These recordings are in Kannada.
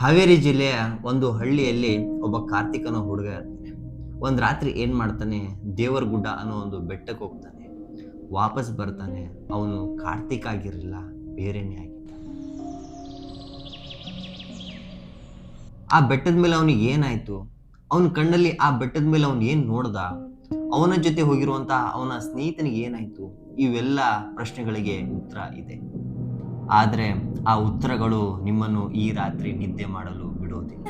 ಹಾವೇರಿ ಜಿಲ್ಲೆಯ ಒಂದು ಹಳ್ಳಿಯಲ್ಲಿ ಒಬ್ಬ ಕಾರ್ತಿಕ್ ಅನ್ನೋ ಹುಡುಗ ಇರ್ತಾನೆ. ಒಂದ್ ರಾತ್ರಿ ಏನ್ ಮಾಡ್ತಾನೆ, ದೇವರ ಗುಡ್ಡ ಅನ್ನೋ ಒಂದು ಬೆಟ್ಟಕ್ಕೆ ಹೋಗ್ತಾನೆ. ವಾಪಸ್ ಬರ್ತಾನೆ. ಅವನು ಕಾರ್ತಿಕ್ ಆಗಿರಲಿಲ್ಲ, ಬೇರೆನೇ ಆಗಿದ್ದ. ಆ ಬೆಟ್ಟದ ಮೇಲೆ ಅವನಿಗೆ ಏನಾಯ್ತು, ಅವನ ಕಣ್ಣಲ್ಲಿ ಆ ಬೆಟ್ಟದ ಮೇಲೆ ಅವನು ಏನ್ ನೋಡ್ದ, ಅವನ ಜೊತೆ ಹೋಗಿರುವಂತಹ ಅವನ ಸ್ನೇಹಿತನಿಗೆ ಏನಾಯ್ತು, ಇವೆಲ್ಲ ಪ್ರಶ್ನೆಗಳಿಗೆ ಉತ್ತರ ಇದೆ. ಆದ್ರೆ ಆ ಉತ್ತರಗಳು ನಿಮ್ಮನ್ನು ಈ ರಾತ್ರಿ ನಿದ್ದೆ ಮಾಡಲು ಬಿಡೋದಿಲ್ಲ.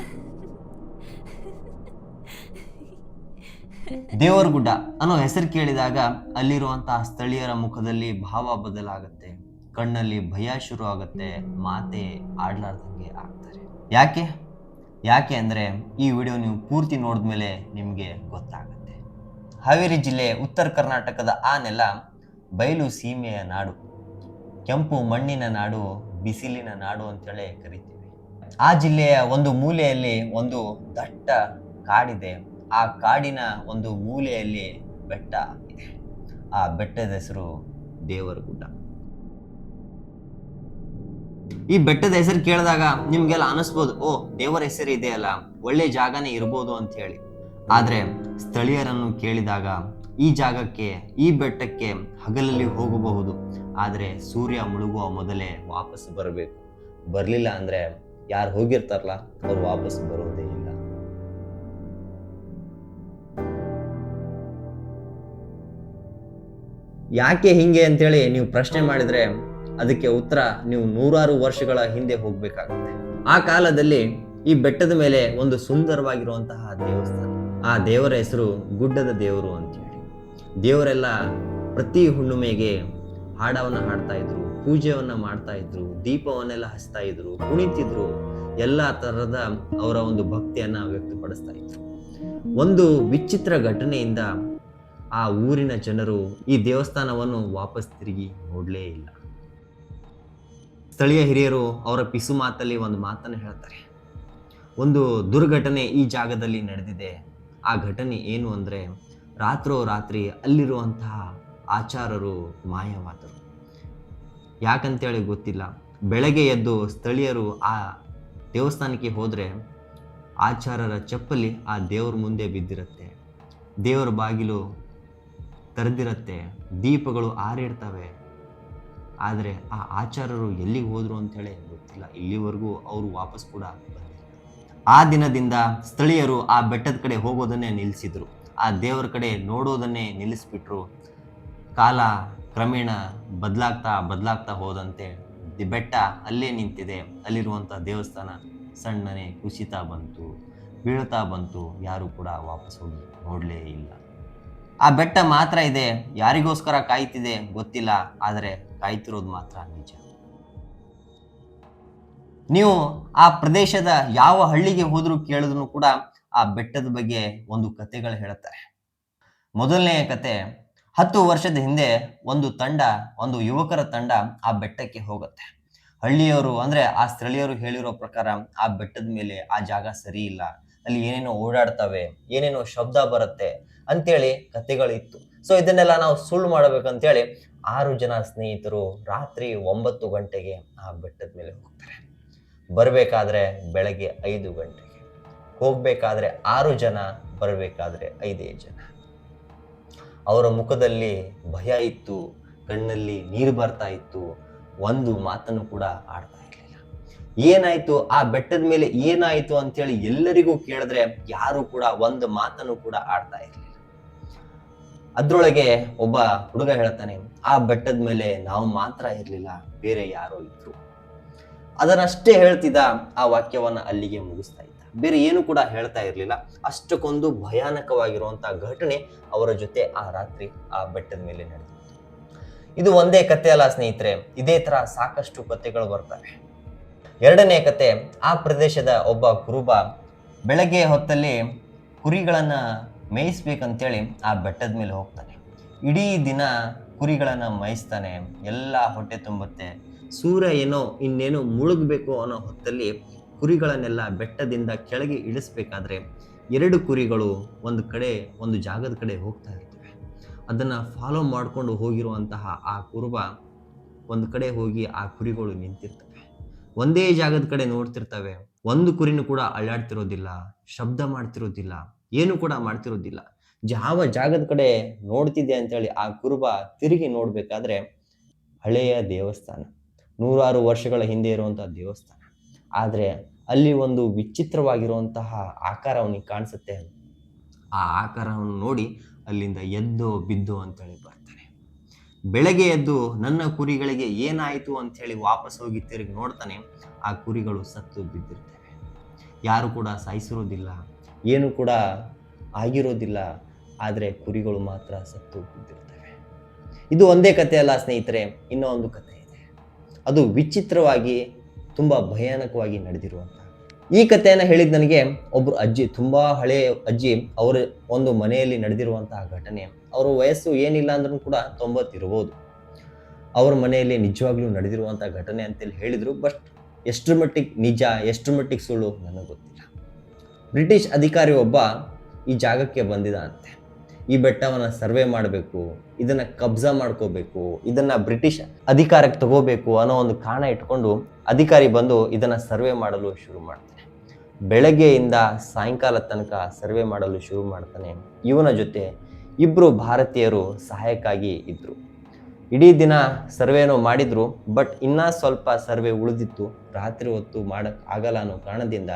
ದೇವರಗುಡ್ಡ ಅನ್ನೋ ಹೆಸರು ಕೇಳಿದಾಗ ಅಲ್ಲಿರುವಂತಹ ಸ್ಥಳೀಯರ ಮುಖದಲ್ಲಿ ಭಾವ ಬದಲಾಗುತ್ತೆ, ಕಣ್ಣಲ್ಲಿ ಭಯ ಶುರು ಆಗುತ್ತೆ, ಮಾತೆ ಆಡ್ಲಾರ್ದಂಗೆ ಆಗ್ತಾರೆ. ಯಾಕೆ ಯಾಕೆ ಅಂದ್ರೆ ಈ ವಿಡಿಯೋ ನೀವು ಪೂರ್ತಿ ನೋಡಿದ್ಮೇಲೆ ನಿಮ್ಗೆ ಗೊತ್ತಾಗುತ್ತೆ. ಹಾವೇರಿ ಜಿಲ್ಲೆ ಉತ್ತರ ಕರ್ನಾಟಕದ ಆ ನೆಲ ಬಯಲು ಸೀಮೆಯ ನಾಡು, ಕೆಂಪು ಮಣ್ಣಿನ ನಾಡು, ಬಿಸಿಲಿನ ನಾಡು ಅಂತೇಳಿ ಕರಿತೀವಿ. ಆ ಜಿಲ್ಲೆಯ ಒಂದು ಮೂಲೆಯಲ್ಲಿ ಒಂದು ದಟ್ಟ ಕಾಡಿದೆ. ಆ ಕಾಡಿನ ಒಂದು ಮೂಲೆಯಲ್ಲಿ ಬೆಟ್ಟ ಇದೆ. ಆ ಬೆಟ್ಟದ ಹೆಸರು ದೇವರಗುಡ್ಡ. ಈ ಬೆಟ್ಟದ ಹೆಸರು ಕೇಳಿದಾಗ ನಿಮ್ಗೆಲ್ಲ ಅನಿಸ್ಬೋದು, ಓ ದೇವರ ಹೆಸರು ಇದೆಯಲ್ಲ, ಒಳ್ಳೆ ಜಾಗನೇ ಇರ್ಬೋದು ಅಂತ ಹೇಳಿ. ಆದ್ರೆ ಸ್ಥಳೀಯರನ್ನು ಕೇಳಿದಾಗ ಈ ಜಾಗಕ್ಕೆ, ಈ ಬೆಟ್ಟಕ್ಕೆ ಹಗಲಲ್ಲಿ ಹೋಗಬಹುದು, ಆದ್ರೆ ಸೂರ್ಯ ಮುಳುಗುವ ಮೊದಲೇ ವಾಪಸ್ ಬರಬೇಕು. ಬರ್ಲಿಲ್ಲ ಅಂದ್ರೆ ಯಾರು ಹೋಗಿರ್ತಾರಲ್ಲ ಅವ್ರು ವಾಪಸ್ ಬರೋದೇ ಇಲ್ಲ. ಯಾಕೆ ಹಿಂಗೆ ಅಂತೇಳಿ ನೀವು ಪ್ರಶ್ನೆ ಮಾಡಿದ್ರೆ ಅದಕ್ಕೆ ಉತ್ತರ ನೀವು ನೂರಾರು ವರ್ಷಗಳ ಹಿಂದೆ ಹೋಗ್ಬೇಕಾಗುತ್ತೆ. ಆ ಕಾಲದಲ್ಲಿ ಈ ಬೆಟ್ಟದ ಮೇಲೆ ಒಂದು ಸುಂದರವಾಗಿರುವಂತಹ ದೇವಸ್ಥಾನ. ಆ ದೇವರ ಹೆಸರು ಗುಡ್ಡದ ದೇವರು ಅಂತೇಳಿ. ದೇವರೆಲ್ಲ ಪ್ರತಿ ಹುಣ್ಣಿಮೆಗೆ ಹಾಡವನ್ನ ಹಾಡ್ತಾ ಇದ್ರು, ಪೂಜೆಯನ್ನ ಮಾಡ್ತಾ ಇದ್ರು, ದೀಪವನ್ನೆಲ್ಲ ಹಚ್ತಾ ಇದ್ರು, ಕುಣಿತಿದ್ರು, ಎಲ್ಲ ತರಹದ ಅವರ ಒಂದು ಭಕ್ತಿಯನ್ನ ವ್ಯಕ್ತಪಡಿಸ್ತಾ ಇದ್ರು. ಒಂದು ವಿಚಿತ್ರ ಘಟನೆಯಿಂದ ಆ ಊರಿನ ಜನರು ಈ ದೇವಸ್ಥಾನವನ್ನು ವಾಪಸ್ ತಿರುಗಿ ನೋಡ್ಲೇ ಇಲ್ಲ. ಸ್ಥಳೀಯ ಹಿರಿಯರು ಅವರ ಪಿಸು ಮಾತಲ್ಲಿ ಒಂದು ಮಾತನ್ನು ಹೇಳ್ತಾರೆ. ಒಂದು ದುರ್ಘಟನೆ ಈ ಜಾಗದಲ್ಲಿ ನಡೆದಿದೆ. ಆ ಘಟನೆ ಏನು ಅಂದ್ರೆ, ರಾತ್ರೋರಾತ್ರಿ ಅಲ್ಲಿರುವಂತಹ ಆಚಾರರು ಮಾಯವಾದರು. ಯಾಕಂತೇಳಿ ಗೊತ್ತಿಲ್ಲ. ಬೆಳಗ್ಗೆ ಎದ್ದು ಸ್ಥಳೀಯರು ಆ ದೇವಸ್ಥಾನಕ್ಕೆ ಹೋದ್ರೆ ಆಚಾರರ ಚಪ್ಪಲಿ ಆ ದೇವ್ರ ಮುಂದೆ ಬಿದ್ದಿರುತ್ತೆ, ದೇವರ ಬಾಗಿಲು ತೆರೆದಿರುತ್ತೆ, ದೀಪಗಳು ಆರಿರ್ತವೆ. ಆದರೆ ಆ ಆಚಾರರು ಎಲ್ಲಿಗೆ ಹೋದ್ರು ಅಂತ ಹೇಳಿ ಗೊತ್ತಿಲ್ಲ. ಇಲ್ಲಿವರೆಗೂ ಅವರು ವಾಪಸ್ ಕೂಡ ಬಂದಿಲ್ಲ. ಆ ದಿನದಿಂದ ಸ್ಥಳೀಯರು ಆ ಬೆಟ್ಟದ ಕಡೆ ಹೋಗೋದನ್ನೇ ನಿಲ್ಲಿಸಿದ್ರು, ಆ ದೇವರ ಕಡೆ ನೋಡೋದನ್ನೇ ನಿಲ್ಲಿಸ್ಬಿಟ್ರು. ಕಾಲ ಕ್ರಮೇಣ ಬದಲಾಗ್ತಾ ಹೋದಂತೆ ಬೆಟ್ಟ ಅಲ್ಲೇ ನಿಂತಿದೆ. ಅಲ್ಲಿರುವಂಥ ದೇವಸ್ಥಾನ ಸಣ್ಣನೆ ಕುಸಿತಾ ಬಂತು, ಬೀಳ್ತಾ ಬಂತು. ಯಾರು ಕೂಡ ವಾಪಸ್ ಹೋಗಿ ನೋಡಲೇ ಇಲ್ಲ. ಆ ಬೆಟ್ಟ ಮಾತ್ರ ಇದೆ. ಯಾರಿಗೋಸ್ಕರ ಕಾಯ್ತಿದೆ ಗೊತ್ತಿಲ್ಲ, ಆದರೆ ಕಾಯ್ತಿರೋದು ಮಾತ್ರ ನಿಜ. ನೀವು ಆ ಪ್ರದೇಶದ ಯಾವ ಹಳ್ಳಿಗೆ ಹೋದ್ರೂ ಕೇಳಿದ್ರು ಕೂಡ ಆ ಬೆಟ್ಟದ ಬಗ್ಗೆ ಒಂದು ಕಥೆಗಳು ಹೇಳ್ತಾರೆ. ಮೊದಲನೆಯ ಕತೆ, 10 ವರ್ಷದ ಹಿಂದೆ ಒಂದು ಯುವಕರ ತಂಡ ಆ ಬೆಟ್ಟಕ್ಕೆ ಹೋಗುತ್ತೆ. ಹಳ್ಳಿಯವರು ಅಂದ್ರೆ ಆ ಸ್ಥಳೀಯರು ಹೇಳಿರೋ ಪ್ರಕಾರ ಆ ಬೆಟ್ಟದ ಮೇಲೆ ಆ ಜಾಗ ಸರಿ ಇಲ್ಲ, ಅಲ್ಲಿ ಏನೇನೋ ಓಡಾಡ್ತವೆ, ಏನೇನೋ ಶಬ್ದ ಬರುತ್ತೆ ಅಂತೇಳಿ ಕಥೆಗಳಿತ್ತು. ಸೊ ಇದನ್ನೆಲ್ಲ ನಾವು ಸುಳ್ಳು ಮಾಡ್ಬೇಕಂತೇಳಿ 6 ಜನ ಸ್ನೇಹಿತರು ರಾತ್ರಿ 9 ಗಂಟೆಗೆ ಆ ಬೆಟ್ಟದ ಮೇಲೆ ಹೋಗ್ತಾರೆ. ಬರ್ಬೇಕಾದ್ರೆ ಬೆಳಗ್ಗೆ 5 ಗಂಟೆಗೆ, ಹೋಗ್ಬೇಕಾದ್ರೆ 6 ಜನ, ಬರ್ಬೇಕಾದ್ರೆ 5 ಜನ. ಅವರ ಮುಖದಲ್ಲಿ ಭಯ ಇತ್ತು, ಕಣ್ಣಲ್ಲಿ ನೀರು ಬರ್ತಾ ಇತ್ತು, ಒಂದು ಮಾತನ್ನು ಕೂಡ ಆಡ್ತಾ ಇರಲಿಲ್ಲ. ಏನಾಯ್ತು ಆ ಬೆಟ್ಟದ ಮೇಲೆ, ಏನಾಯ್ತು ಅಂತೇಳಿ ಎಲ್ಲರಿಗೂ ಕೇಳಿದ್ರೆ ಯಾರು ಕೂಡ ಒಂದು ಮಾತನ್ನು ಕೂಡ ಆಡ್ತಾ ಇರಲಿಲ್ಲ. ಅದ್ರೊಳಗೆ ಒಬ್ಬ ಹುಡುಗ ಹೇಳ್ತಾನೆ, ಆ ಬೆಟ್ಟದ ಮೇಲೆ ನಾವು ಮಾತ್ರ ಇರ್ಲಿಲ್ಲ, ಬೇರೆ ಯಾರೋ ಇದ್ರು. ಅದನ್ನಷ್ಟೇ ಹೇಳ್ತಿದ್ದ, ಆ ವಾಕ್ಯವನ್ನ ಅಲ್ಲಿಗೆ ಮುಗಿಸ್ತಾ ಇದ್ದ, ಬೇರೆ ಏನು ಕೂಡ ಹೇಳ್ತಾ ಇರ್ಲಿಲ್ಲ. ಅಷ್ಟಕ್ಕೊಂದು ಭಯಾನಕವಾಗಿರುವಂತಹ ಘಟನೆ ಅವರ ಜೊತೆ ಆ ರಾತ್ರಿ ಆ ಬೆಟ್ಟದ ಮೇಲೆ ನಡೆದಿತ್ತು. ಇದು ಒಂದೇ ಕತೆ ಅಲ್ಲ ಸ್ನೇಹಿತರೆ, ಇದೇ ತರ ಸಾಕಷ್ಟು ಕತೆಗಳು ಬರ್ತವೆ. ಎರಡನೇ ಕತೆ, ಆ ಪ್ರದೇಶದ ಒಬ್ಬ ಕುರುಬ ಬೆಳಗ್ಗೆ ಹೊತ್ತಲ್ಲಿ ಕುರಿಗಳನ್ನ ಮೇಯಿಸ್ಬೇಕಂತೇಳಿ ಆ ಬೆಟ್ಟದ ಮೇಲೆ ಹೋಗ್ತಾನೆ. ಇಡೀ ದಿನ ಕುರಿಗಳನ್ನ ಮೇಯಿಸ್ತಾನೆ, ಎಲ್ಲ ಹೊಟ್ಟೆ ತುಂಬುತ್ತೆ. ಸೂರ್ಯ ಇನ್ನೇನೋ ಮುಳುಗಬೇಕು ಅನ್ನೋ ಹೊತ್ತಲ್ಲಿ ಕುರಿಗಳನ್ನೆಲ್ಲ ಬೆಟ್ಟದಿಂದ ಕೆಳಗೆ ಇಳಿಸ್ಬೇಕಾದ್ರೆ 2 ಕುರಿಗಳು ಒಂದು ಜಾಗದ ಕಡೆ ಹೋಗ್ತಾ ಇರ್ತವೆ. ಅದನ್ನ ಫಾಲೋ ಮಾಡ್ಕೊಂಡು ಹೋಗಿರುವಂತಹ ಆ ಕುರುಬ ಒಂದು ಕಡೆ ಹೋಗಿ ಆ ಕುರಿಗಳು ನಿಂತಿರ್ತವೆ, ಒಂದೇ ಜಾಗದ ಕಡೆ ನೋಡ್ತಿರ್ತವೆ. ಒಂದು ಕುರಿನೂ ಕೂಡ ಅಳ್ಳಾಡ್ತಿರೋದಿಲ್ಲ, ಶಬ್ದ ಮಾಡ್ತಿರೋದಿಲ್ಲ, ಏನು ಕೂಡ ಮಾಡ್ತಿರೋದಿಲ್ಲ. ಯಾವ ಜಾಗದ ಕಡೆ ನೋಡ್ತಿದ್ದೆ ಅಂತೇಳಿ ಆ ಕುರುಬ ತಿರುಗಿ ನೋಡ್ಬೇಕಾದ್ರೆ ಹಳೆಯ ದೇವಸ್ಥಾನ, ನೂರಾರು ವರ್ಷಗಳ ಹಿಂದೆ ಇರುವಂತಹ ದೇವಸ್ಥಾನ. ಆದರೆ ಅಲ್ಲಿ ಒಂದು ವಿಚಿತ್ರವಾಗಿರುವಂತಹ ಆಕಾರ ಅವನಿಗೆ ಕಾಣಿಸುತ್ತೆ. ಆ ಆಕಾರವನ್ನು ನೋಡಿ ಅಲ್ಲಿಂದ ಎದ್ದೋ ಬಿದ್ದೋ ಅಂತೇಳಿ ಬರ್ತಾನೆ. ಬೆಳಗ್ಗೆ ಎದ್ದು ನನ್ನ ಕುರಿಗಳಿಗೆ ಏನಾಯಿತು ಅಂಥೇಳಿ ವಾಪಸ್ ಹೋಗಿ ತಿರುಗಿ ನೋಡ್ತಾನೆ. ಆ ಕುರಿಗಳು ಸತ್ತು ಬಿದ್ದಿರ್ತವೆ. ಯಾರು ಕೂಡ ಸಾಯಿಸಿರೋದಿಲ್ಲ, ಏನು ಕೂಡ ಆಗಿರೋದಿಲ್ಲ. ಆದರೆ ಕುರಿಗಳು ಮಾತ್ರ ಸತ್ತು ಬಿದ್ದಿರ್ತವೆ. ಇದು ಒಂದೇ ಕಥೆ ಅಲ್ಲ ಸ್ನೇಹಿತರೆ, ಇನ್ನೂ ಒಂದು ಕಥೆ ಇದೆ. ಅದು ವಿಚಿತ್ರವಾಗಿ ತುಂಬ ಭಯಾನಕವಾಗಿ ನಡೆದಿರುವಂತಹ. ಈ ಕಥೆಯನ್ನು ಹೇಳಿದ ನನಗೆ ಒಬ್ಬರು ಅಜ್ಜಿ, ತುಂಬ ಹಳೆಯ ಅಜ್ಜಿ, ಅವರ ಒಂದು ಮನೆಯಲ್ಲಿ ನಡೆದಿರುವಂತಹ ಘಟನೆ. ಅವರ ವಯಸ್ಸು ಏನಿಲ್ಲ ಅಂದ್ರೂ ಕೂಡ 90 ಇರ್ಬೋದು. ಅವ್ರ ಮನೆಯಲ್ಲಿ ನಿಜವಾಗ್ಲೂ ನಡೆದಿರುವಂತಹ ಘಟನೆ ಅಂತೇಳಿ ಹೇಳಿದರು. ಬಟ್ ಎಷ್ಟರ ಮಟ್ಟಿಗೆ ನಿಜ, ಎಷ್ಟರ ಮಟ್ಟಿಗೆ ಸುಳ್ಳು ನನಗೆ ಗೊತ್ತಿಲ್ಲ. ಬ್ರಿಟಿಷ್ ಅಧಿಕಾರಿ ಒಬ್ಬ ಈ ಜಾಗಕ್ಕೆ ಬಂದಿದ್ದಾನಂತೆ. ಈ ಬೆಟ್ಟವನ್ನು ಸರ್ವೆ ಮಾಡಬೇಕು, ಇದನ್ನು ಕಬ್ಜಾ ಮಾಡ್ಕೋಬೇಕು, ಇದನ್ನು ಬ್ರಿಟಿಷ್ ಅಧಿಕಾರಕ್ಕೆ ತಗೋಬೇಕು ಅನ್ನೋ ಒಂದು ಕಾರಣ ಇಟ್ಕೊಂಡು ಅಧಿಕಾರಿ ಬಂದು ಇದನ್ನು ಸರ್ವೆ ಮಾಡಲು ಶುರು ಮಾಡ್ತಾನೆ. ಬೆಳಗ್ಗೆಯಿಂದ ಸಾಯಂಕಾಲ ತನಕ ಸರ್ವೆ ಮಾಡಲು ಶುರು ಮಾಡ್ತಾನೆ. ಇವನ ಜೊತೆ ಇಬ್ಬರು ಭಾರತೀಯರು ಸಹಾಯಕ್ಕಾಗಿ ಇದ್ದರು. ಇಡೀ ದಿನ ಸರ್ವೆನೋ ಮಾಡಿದ್ರು, ಬಟ್ ಇನ್ನೂ ಸ್ವಲ್ಪ ಸರ್ವೆ ಉಳಿದಿತ್ತು. ರಾತ್ರಿ ಹೊತ್ತು ಮಾಡೋಕ್ಕೆ ಆಗಲ್ಲ ಅನ್ನೋ ಕಾರಣದಿಂದ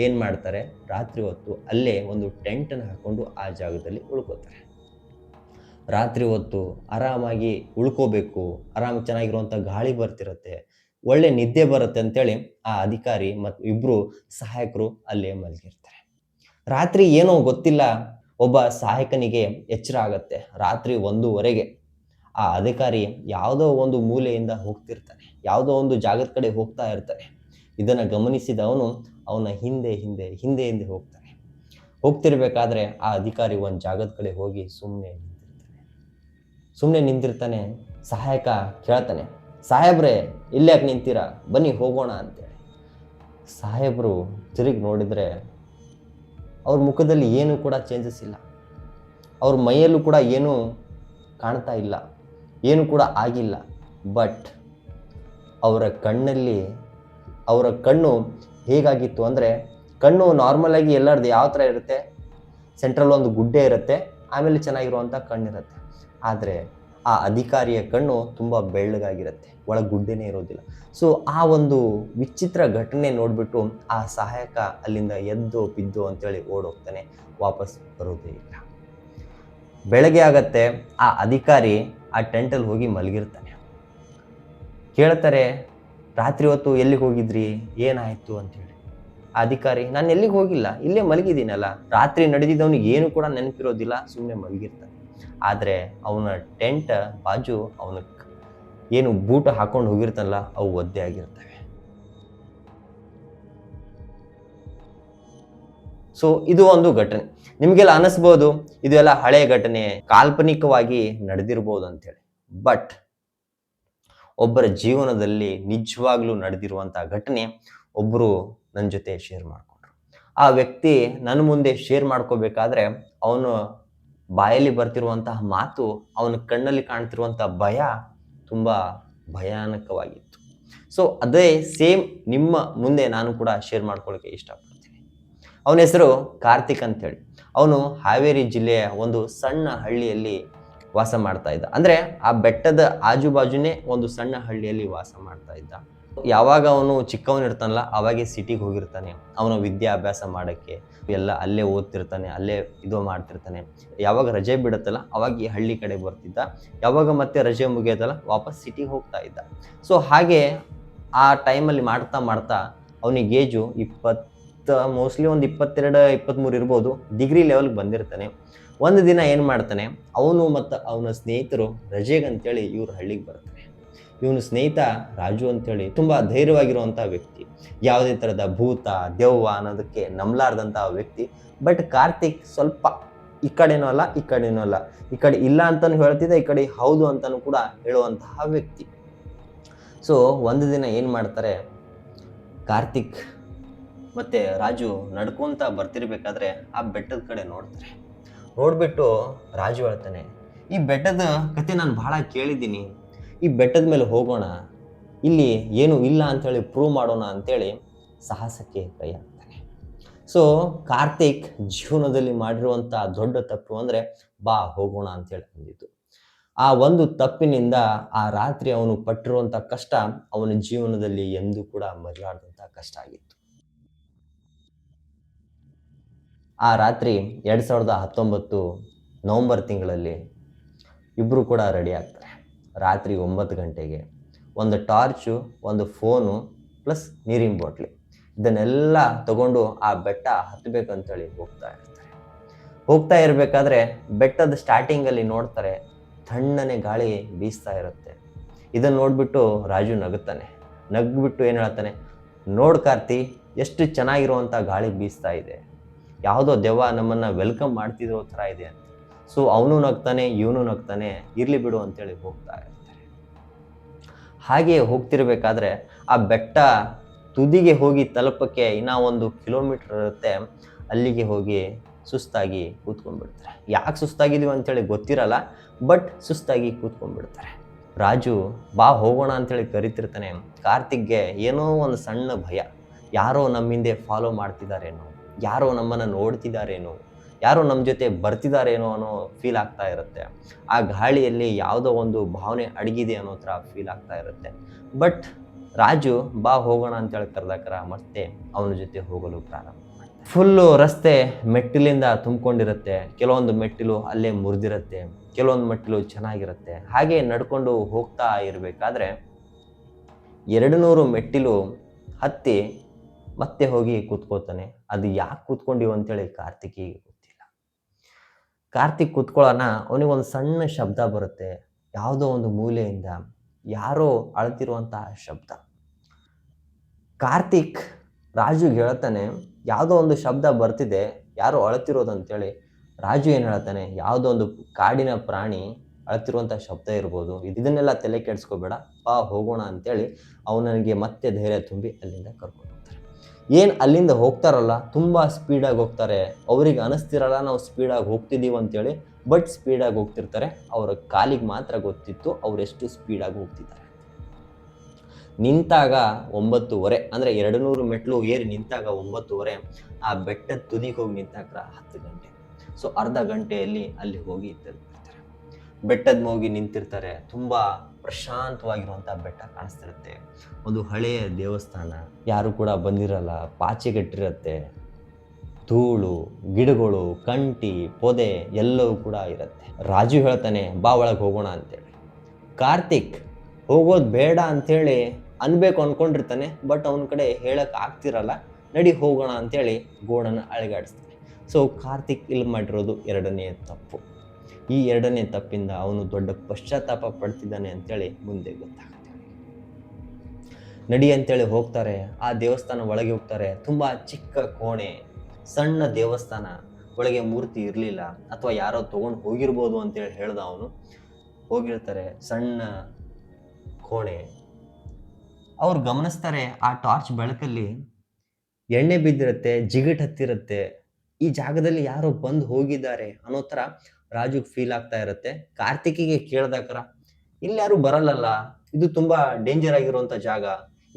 ಏನು ಮಾಡ್ತಾರೆ, ರಾತ್ರಿ ಹೊತ್ತು ಅಲ್ಲೇ ಒಂದು ಟೆಂಟನ್ನು ಹಾಕ್ಕೊಂಡು ಆ ಜಾಗದಲ್ಲಿ ಉಳ್ಕೋತಾರೆ. ರಾತ್ರಿ ಹೊತ್ತು ಆರಾಮಾಗಿ ಉಳ್ಕೋಬೇಕು, ಚೆನ್ನಾಗಿರುವಂಥ ಗಾಳಿ ಬರ್ತಿರುತ್ತೆ, ಒಳ್ಳೆ ನಿದ್ದೆ ಬರುತ್ತೆ ಅಂತೇಳಿ ಆ ಅಧಿಕಾರಿ ಮತ್ತು ಇಬ್ಬರು ಸಹಾಯಕರು ಅಲ್ಲೇ ಮಲಗಿರ್ತಾರೆ. ರಾತ್ರಿ ಏನೋ ಗೊತ್ತಿಲ್ಲ, ಒಬ್ಬ ಸಹಾಯಕನಿಗೆ ಎಚ್ಚರ ಆಗತ್ತೆ. ರಾತ್ರಿ 1:15 ಆ ಅಧಿಕಾರಿ ಯಾವುದೋ ಒಂದು ಮೂಲೆಯಿಂದ ಹೋಗ್ತಿರ್ತಾನೆ, ಯಾವುದೋ ಒಂದು ಜಾಗದ ಕಡೆ ಹೋಗ್ತಾ ಇರ್ತಾನೆ. ಇದನ್ನು ಗಮನಿಸಿದ ಅವನ ಹಿಂದೆ ಹಿಂದೆ ಹಿಂದೆ ಹಿಂದೆ ಹೋಗ್ತಿರ್ಬೇಕಾದ್ರೆ ಆ ಅಧಿಕಾರಿ ಒಂದು ಜಾಗದ ಕಡೆ ಹೋಗಿ ಸುಮ್ಮನೆ ನಿಂತಿರ್ತಾನೆ. ಸಹಾಯಕ ಕೇಳ್ತಾನೆ, ಸಾಹೇಬ್ರೆ ಇಲ್ಯಾಕೆ ನಿಂತೀರಾ, ಬನ್ನಿ ಹೋಗೋಣ ಅಂತೇಳಿ. ಸಾಹೇಬರು ತಿರುಗಿ ನೋಡಿದರೆ ಅವ್ರ ಮುಖದಲ್ಲಿ ಏನೂ ಕೂಡ ಚೇಂಜಸ್ ಇಲ್ಲ, ಅವ್ರ ಮೈಯಲ್ಲೂ ಕೂಡ ಏನೂ ಕಾಣ್ತಾ ಇಲ್ಲ, ಏನು ಕೂಡ ಆಗಿಲ್ಲ. ಬಟ್ ಅವರ ಕಣ್ಣು ಹೇಗಾಗಿತ್ತು ಅಂದರೆ, ಕಣ್ಣು ನಾರ್ಮಲಾಗಿ ಎಲ್ಲರದ್ದು ಯಾವ ಥರ ಇರುತ್ತೆ, ಸೆಂಟ್ರಲ್ ಒಂದು ಗುಡ್ಡೆ ಇರುತ್ತೆ, ಆಮೇಲೆ ಚೆನ್ನಾಗಿರುವಂಥ ಕಣ್ಣಿರುತ್ತೆ. ಆದರೆ ಆ ಅಧಿಕಾರಿಯ ಕಣ್ಣು ತುಂಬ ಬೆಳ್ಳಗಾಗಿರುತ್ತೆ, ಒಳಗೆ ಗುಡ್ಡೆನೇ ಇರೋದಿಲ್ಲ. ಸೊ ಆ ಒಂದು ವಿಚಿತ್ರ ಘಟನೆ ನೋಡಿಬಿಟ್ಟು ಆ ಸಹಾಯಕ ಅಲ್ಲಿಂದ ಎದ್ದೋ ಬಿದ್ದೋ ಅಂತೇಳಿ ಓಡೋಗ್ತಾನೆ, ವಾಪಸ್ ಬರೋದೇ ಇಲ್ಲ. ಬೆಳಗ್ಗೆ ಆಗತ್ತೆ, ಆ ಅಧಿಕಾರಿ ಆ ಟೆಂಟಲ್ಲಿ ಹೋಗಿ ಮಲಗಿರ್ತಾನೆ. ಕೇಳ್ತಾರೆ, ರಾತ್ರಿ ಹೊತ್ತು ಎಲ್ಲಿಗೆ ಹೋಗಿದ್ರಿ, ಏನಾಯಿತು ಅಂತೇಳಿ. ಆ ಅಧಿಕಾರಿ, ನಾನು ಎಲ್ಲಿಗೆ ಹೋಗಿಲ್ಲ, ಇಲ್ಲೇ ಮಲಗಿದ್ದೀನಲ್ಲ. ರಾತ್ರಿ ನಡೆದಿದ್ದವನಿಗೆ ಏನು ಕೂಡ ನೆನಪಿರೋದಿಲ್ಲ, ಸುಮ್ಮನೆ ಮಲಗಿರ್ತಾನೆ. ಆದರೆ ಅವನ ಟೆಂಟ್ ಬಾಜು ಅವನ ಏನು ಬೂಟ್ ಹಾಕೊಂಡು ಹೋಗಿರ್ತಾನಲ್ಲ, ಅವು ಒದ್ದೆ ಆಗಿರ್ತವೆ. ಸೊ ಇದು ಒಂದು ಘಟನೆ. ನಿಮಗೆಲ್ಲ ಅನಿಸ್ಬೋದು ಇದೆಲ್ಲ ಹಳೆಯ ಘಟನೆ, ಕಾಲ್ಪನಿಕವಾಗಿ ನಡೆದಿರ್ಬೋದು ಅಂತೇಳಿ. ಬಟ್ ಒಬ್ಬರ ಜೀವನದಲ್ಲಿ ನಿಜವಾಗ್ಲೂ ನಡೆದಿರುವಂತಹ ಘಟನೆ ಒಬ್ಬರು ನನ್ನ ಜೊತೆ ಶೇರ್ ಮಾಡಿಕೊಂಡ್ರು. ಆ ವ್ಯಕ್ತಿ ನನ್ನ ಮುಂದೆ ಶೇರ್ ಮಾಡ್ಕೋಬೇಕಾದ್ರೆ ಅವನು ಬಾಯಲ್ಲಿ ಬರ್ತಿರುವಂತಹ ಮಾತು, ಅವನ ಕಣ್ಣಲ್ಲಿ ಕಾಣ್ತಿರುವಂತಹ ಭಯ ತುಂಬ ಭಯಾನಕವಾಗಿತ್ತು. ಸೊ ಅದೇ ಸೇಮ್ ನಿಮ್ಮ ಮುಂದೆ ನಾನು ಕೂಡ ಶೇರ್ ಮಾಡ್ಕೊಳ್ಳೋಕೆ ಇಷ್ಟಪಡ್ತೀನಿ. ಅವನ ಹೆಸರು ಕಾರ್ತಿಕ್ ಅಂತೇಳಿ. ಅವನು ಹಾವೇರಿ ಜಿಲ್ಲೆಯ ಒಂದು ಸಣ್ಣ ಹಳ್ಳಿಯಲ್ಲಿ ವಾಸ ಮಾಡ್ತಾ ಇದ್ದ. ಅಂದರೆ ಆ ಬೆಟ್ಟದ ಆಜುಬಾಜುನೇ ಒಂದು ಸಣ್ಣ ಹಳ್ಳಿಯಲ್ಲಿ ವಾಸ ಮಾಡ್ತಾ ಇದ್ದ. ಯಾವಾಗ ಅವನು ಚಿಕ್ಕವನಿರ್ತಾನಲ್ಲ, ಅವಾಗೆ ಸಿಟಿಗೆ ಹೋಗಿರ್ತಾನೆ ಅವನ ವಿದ್ಯಾಭ್ಯಾಸ ಮಾಡೋಕ್ಕೆ. ಎಲ್ಲ ಅಲ್ಲೇ ಓದ್ತಿರ್ತಾನೆ, ಅಲ್ಲೇ ಇದು ಮಾಡ್ತಿರ್ತಾನೆ. ಯಾವಾಗ ರಜೆ ಬಿಡುತ್ತಲ್ಲ ಅವಾಗ ಈ ಹಳ್ಳಿ ಕಡೆ ಬರ್ತಿದ್ದ. ಯಾವಾಗ ಮತ್ತೆ ರಜೆ ಮುಗಿಯೋದಲ್ಲ ವಾಪಸ್ ಸಿಟಿಗೆ ಹೋಗ್ತಾ ಇದ್ದ. ಸೊ ಹಾಗೆ ಆ ಟೈಮಲ್ಲಿ ಮಾಡ್ತಾ ಮಾಡ್ತಾ ಅವನಿಗೆ ಏಜು ಮೋಸ್ಟ್ಲಿ ಒಂದು 22-23 ಇರ್ಬೋದು, ಡಿಗ್ರಿ ಲೆವೆಲ್ಗೆ ಬಂದಿರ್ತಾನೆ. ಒಂದು ದಿನ ಏನು ಮಾಡ್ತಾನೆ, ಅವನು ಮತ್ತು ಅವನ ಸ್ನೇಹಿತರು ರಜೆಗಂತೇಳಿ ಇವ್ರ ಹಳ್ಳಿಗೆ ಬರ್ತಾನೆ. ಇವನು ಸ್ನೇಹಿತ ರಾಜು ಅಂತೇಳಿ ತುಂಬ ಧೈರ್ಯವಾಗಿರುವಂಥ ವ್ಯಕ್ತಿ, ಯಾವುದೇ ಥರದ ಭೂತ ದೆವ್ವ ಅನ್ನೋದಕ್ಕೆ ನಂಬಲಾರ್ದಂಥ ವ್ಯಕ್ತಿ. ಬಟ್ ಕಾರ್ತಿಕ್ ಸ್ವಲ್ಪ ಈ ಕಡೆನೂ ಅಲ್ಲ ಈ ಕಡೆನೂ ಅಲ್ಲ, ಈ ಕಡೆ ಇಲ್ಲ ಅಂತಲೂ ಹೇಳ್ತಿದ್ದ, ಈ ಕಡೆ ಹೌದು ಅಂತಲೂ ಕೂಡ ಹೇಳುವಂತಹ ವ್ಯಕ್ತಿ. ಸೊ ಒಂದು ದಿನ ಏನು ಮಾಡ್ತಾರೆ, ಕಾರ್ತಿಕ್ ಮತ್ತು ರಾಜು ನಡ್ಕೊತ ಬರ್ತಿರ್ಬೇಕಾದ್ರೆ ಆ ಬೆಟ್ಟದ ಕಡೆ ನೋಡ್ತಾರೆ. ನೋಡಿಬಿಟ್ಟು ರಾಜು ಹೇಳ್ತಾನೆ, ಈ ಬೆಟ್ಟದ ಕತೆ ನಾನು ಭಾಳ ಕೇಳಿದ್ದೀನಿ, ಈ ಬೆಟ್ಟದ ಮೇಲೆ ಹೋಗೋಣ, ಇಲ್ಲಿ ಏನು ಇಲ್ಲ ಅಂಥೇಳಿ ಪ್ರೂವ್ ಮಾಡೋಣ ಅಂಥೇಳಿ ಸಾಹಸಕ್ಕೆ ಕೈ ಹಾಕ್ತಾನೆ. ಸೊ ಕಾರ್ತಿಕ್ ಜೀವನದಲ್ಲಿ ಮಾಡಿರುವಂಥ ದೊಡ್ಡ ತಪ್ಪು ಅಂದರೆ ಬಾ ಹೋಗೋಣ ಅಂತೇಳಿ ಅಂದಿದ್ದು. ಆ ಒಂದು ತಪ್ಪಿನಿಂದ ಆ ರಾತ್ರಿ ಅವನು ಪಟ್ಟಿರುವಂಥ ಕಷ್ಟ ಅವನ ಜೀವನದಲ್ಲಿ ಎಂದೂ ಕೂಡ ಮರೆಯಲಾರದಂಥ ಕಷ್ಟ ಆಗಿತ್ತು. ಆ ರಾತ್ರಿ 2019 ನವಂಬರ್ ತಿಂಗಳಲ್ಲಿ ಇಬ್ಬರು ಕೂಡ ರೆಡಿ ಆಗ್ತಾರೆ. ರಾತ್ರಿ 9 ಗಂಟೆಗೆ ಒಂದು ಟಾರ್ಚು, ಒಂದು ಫೋನು ಪ್ಲಸ್ ನೀರಿನ ಬಾಟ್ಲಿ ಇದನ್ನೆಲ್ಲ ತಗೊಂಡು ಆ ಬೆಟ್ಟ ಹತ್ತಬೇಕಂತೇಳಿ ಹೋಗ್ತಾ ಇರಬೇಕಾದ್ರೆ ಬೆಟ್ಟದ ಸ್ಟಾರ್ಟಿಂಗಲ್ಲಿ ನೋಡ್ತಾರೆ ತಣ್ಣನೆ ಗಾಳಿ ಬೀಸ್ತಾ ಇರುತ್ತೆ. ಇದನ್ನು ನೋಡ್ಬಿಟ್ಟು ರಾಜು ನಗ್ಬಿಟ್ಟು ಏನು ಹೇಳ್ತಾನೆ, ನೋಡ್ ಕಾರ್ತಿ ಎಷ್ಟು ಚೆನ್ನಾಗಿರುವಂಥ ಗಾಳಿ ಬೀಸ್ತಾ ಇದೆ, ಯಾವುದೋ ದೆವ್ವ ನಮ್ಮನ್ನು ವೆಲ್ಕಮ್ ಮಾಡ್ತಿರೋ ಥರ ಇದೆ ಅಂತ. ಸೊ ಅವನು ನಗ್ತಾನೆ, ಇವನು ನಗ್ತಾನೆ, ಇರಲಿ ಬಿಡು ಅಂತೇಳಿ ಹೋಗ್ತಾ ಇರ್ತಾರೆ. ಹಾಗೆ ಹೋಗ್ತಿರ್ಬೇಕಾದ್ರೆ ಆ ಬೆಟ್ಟ ತುದಿಗೆ ಹೋಗಿ ತಲುಪಕ್ಕೆ ಇನ್ನೂ 1 ಕಿಲೋಮೀಟರ್ ಇರುತ್ತೆ. ಅಲ್ಲಿಗೆ ಹೋಗಿ ಸುಸ್ತಾಗಿ ಕೂತ್ಕೊಂಡ್ಬಿಡ್ತಾರೆ. ಯಾಕೆ ಸುಸ್ತಾಗಿದ್ದೀವಿ ಅಂತೇಳಿ ಗೊತ್ತಿರಲ್ಲ, ಬಟ್ ಸುಸ್ತಾಗಿ ಕೂತ್ಕೊಂಡ್ಬಿಡ್ತಾರೆ. ರಾಜು ಬಾ ಹೋಗೋಣ ಅಂತೇಳಿ ಕರಿತಿರ್ತಾನೆ. ಕಾರ್ತಿಕ್ಗೆ ಏನೋ ಒಂದು ಸಣ್ಣ ಭಯ, ಯಾರೋ ನಮ್ಮ ಹಿಂದೆ ಫಾಲೋ ಮಾಡ್ತಿದ್ದಾರೇನೋ, ಯಾರೋ ನಮ್ಮನ್ನು ನೋಡ್ತಿದ್ದಾರೇನೋ, ಯಾರೋ ನಮ್ಮ ಜೊತೆ ಬರ್ತಿದ್ದಾರೇನೋ ಅನ್ನೋ ಫೀಲ್ ಆಗ್ತಾ ಇರುತ್ತೆ. ಆ ಗಾಳಿಯಲ್ಲಿ ಯಾವುದೋ ಒಂದು ಭಾವನೆ ಅಡಗಿದೆ ಅನ್ನೋ ಥರ ಫೀಲ್ ಆಗ್ತಾ ಇರುತ್ತೆ. ಬಟ್ ರಾಜು ಬಾ ಹೋಗೋಣ ಅಂತೇಳಿ ಕರೆದಾಕರ ಮತ್ತೆ ಅವನ ಜೊತೆ ಹೋಗಲು ಪ್ರಾರಂಭ ಮಾಡ್ತಾರೆ. ಫುಲ್ಲು ರಸ್ತೆ ಮೆಟ್ಟಿಲಿಂದ ತುಂಬಿಕೊಂಡಿರುತ್ತೆ. ಕೆಲವೊಂದು ಮೆಟ್ಟಿಲು ಅಲ್ಲೇ ಮುರಿದಿರುತ್ತೆ, ಕೆಲವೊಂದು ಮೆಟ್ಟಿಲು ಚೆನ್ನಾಗಿರುತ್ತೆ. ಹಾಗೆ ನಡ್ಕೊಂಡು ಹೋಗ್ತಾ ಇರಬೇಕಾದ್ರೆ 200 ಮೆಟ್ಟಿಲು ಹತ್ತಿ ಮತ್ತೆ ಹೋಗಿ ಕೂತ್ಕೋತಾನೆ. ಅದು ಯಾಕೆ ಕೂತ್ಕೊಂಡಿವು ಅಂತೇಳಿ ಕಾರ್ತಿಕಿಗೆ ಗೊತ್ತಿಲ್ಲ. ಕಾರ್ತಿಕ್ ಕೂತ್ಕೊಳ್ಳೋಣ, ಅವನಿಗೊಂದು ಸಣ್ಣ ಶಬ್ದ ಬರುತ್ತೆ. ಯಾವುದೋ ಒಂದು ಮೂಲೆಯಿಂದ ಯಾರೋ ಅಳ್ತಿರುವಂತಹ ಶಬ್ದ. ಕಾರ್ತಿಕ್ ರಾಜುಗೆ ಹೇಳ್ತಾನೆ, ಯಾವುದೋ ಒಂದು ಶಬ್ದ ಬರ್ತಿದೆ, ಯಾರೋ ಅಳ್ತಿರೋದು ಅಂತೇಳಿ. ರಾಜು ಏನು ಹೇಳ್ತಾನೆ, ಯಾವುದೋ ಒಂದು ಕಾಡಿನ ಪ್ರಾಣಿ ಅಳ್ತಿರುವಂಥ ಶಬ್ದ ಇರ್ಬೋದು, ಇದನ್ನೆಲ್ಲ ತಲೆ ಕೆಡಿಸ್ಕೋಬೇಡ, ಬಾ ಹೋಗೋಣ ಅಂತೇಳಿ ಅವನಿಗೆ ಮತ್ತೆ ಧೈರ್ಯ ತುಂಬಿ ಅಲ್ಲಿಂದ ಕರ್ಕೊಂಡು ಹೋಗ್ತಾರೆ. ಏನು ಅಲ್ಲಿಂದ ಹೋಗ್ತಾರಲ್ಲ, ತುಂಬ ಸ್ಪೀಡಾಗಿ ಹೋಗ್ತಾರೆ. ಅವ್ರಿಗೆ ಅನಿಸ್ತಿರಲ್ಲ ನಾವು ಸ್ಪೀಡಾಗಿ ಹೋಗ್ತಿದ್ದೀವಿ ಅಂತೇಳಿ, ಬಟ್ ಸ್ಪೀಡಾಗಿ ಹೋಗ್ತಿರ್ತಾರೆ. ಅವರ ಕಾಲಿಗೆ ಮಾತ್ರ ಗೊತ್ತಿತ್ತು ಅವರೆಷ್ಟು ಸ್ಪೀಡಾಗಿ ಹೋಗ್ತಿದ್ದಾರೆ. ನಿಂತಾಗ 9:30, ಅಂದರೆ 200 ಮೆಟ್ಲು ಏರಿ ನಿಂತಾಗ 9:30, ಆ ಬೆಟ್ಟದ ತುದಿಗೆ ಹೋಗಿ ನಿಂತಾಗ 10 ಗಂಟೆ. ಸೊ ಅರ್ಧ ಗಂಟೆಯಲ್ಲಿ ಅಲ್ಲಿ ಹೋಗಿ ತಲುಪಿರ್ತಾರೆ. ಬೆಟ್ಟದ ಹೋಗಿ ನಿಂತಿರ್ತಾರೆ. ತುಂಬ ಪ್ರಶಾಂತವಾಗಿರುವಂಥ ಬೆಟ್ಟ ಕಾಣಿಸ್ತಿರುತ್ತೆ. ಒಂದು ಹಳೆಯ ದೇವಸ್ಥಾನ, ಯಾರು ಕೂಡ ಬಂದಿರಲ್ಲ, ಪಾಚೆಗಟ್ಟಿರುತ್ತೆ. ಧೂಳು, ಗಿಡಗಳು, ಕಂಟಿ, ಪೊದೆ ಎಲ್ಲವೂ ಕೂಡ ಇರುತ್ತೆ. ರಾಜು ಹೇಳ್ತಾನೆ, ಬಾ ಒಳಗೆ ಹೋಗೋಣ ಅಂತೇಳಿ. ಕಾರ್ತಿಕ್ ಹೋಗೋದು ಬೇಡ ಅಂಥೇಳಿ ಅನ್ಬೇಕು ಅಂದ್ಕೊಂಡಿರ್ತಾನೆ, ಬಟ್ ಅವನ ಕಡೆ ಹೇಳಕ್ಕೆ ಆಗ್ತಿರಲ್ಲ. ನಡಿ ಹೋಗೋಣ ಅಂಥೇಳಿ ಗೋಡನ್ನು ಅಳಗಾಡಿಸ್ತಾನೆ. ಸೊ ಕಾರ್ತಿಕ್ ಇಲ್ಲಿ ಮಾಡಿರೋದು 2ನೇ ತಪ್ಪು. ಈ 2ನೇ ತಪ್ಪಿಂದ ಅವನು ದೊಡ್ಡ ಪಶ್ಚಾತ್ತಾಪ ಪಡ್ತಿದ್ದಾನೆ ಅಂತೇಳಿ ಮುಂದೆ ಗೊತ್ತಾಗುತ್ತೆ. ನಡಿ ಅಂತೇಳಿ ಹೋಗ್ತಾರೆ. ಆ ದೇವಸ್ಥಾನ ಒಳಗೆ ಹೋಗ್ತಾರೆ. ತುಂಬ ಚಿಕ್ಕ ಕೋಣೆ, ಸಣ್ಣ ದೇವಸ್ಥಾನ, ಒಳಗೆ ಮೂರ್ತಿ ಇರಲಿಲ್ಲ, ಅಥವಾ ಯಾರೋ ತೊಗೊಂಡು ಹೋಗಿರ್ಬೋದು ಅಂತೇಳಿ ಹೇಳ್ದ ಅವನು. ಹೋಗಿರ್ತಾರೆ, ಸಣ್ಣ ಕೋಣೆ. ಅವ್ರು ಗಮನಿಸ್ತಾರೆ, ಆ ಟಾರ್ಚ್ ಬೆಳಕಲ್ಲಿ ಎಣ್ಣೆ ಬಿದ್ದಿರುತ್ತೆ, ಜಿಗಿಟ್ ಹತ್ತಿರುತ್ತೆ. ಈ ಜಾಗದಲ್ಲಿ ಯಾರೋ ಬಂದು ಹೋಗಿದ್ದಾರೆ ಅನ್ನೋ ಥರ ರಾಜುಗೆ ಫೀಲ್ ಆಗ್ತಾ ಇರುತ್ತೆ. ಕಾರ್ತಿಕಿಗೆ ಕೇಳ್ದಾಕರ, ಇಲ್ಲಿ ಯಾರು ಬರಲ್ಲಲ್ಲ, ಇದು ತುಂಬ ಡೇಂಜರ್ ಆಗಿರುವಂಥ ಜಾಗ,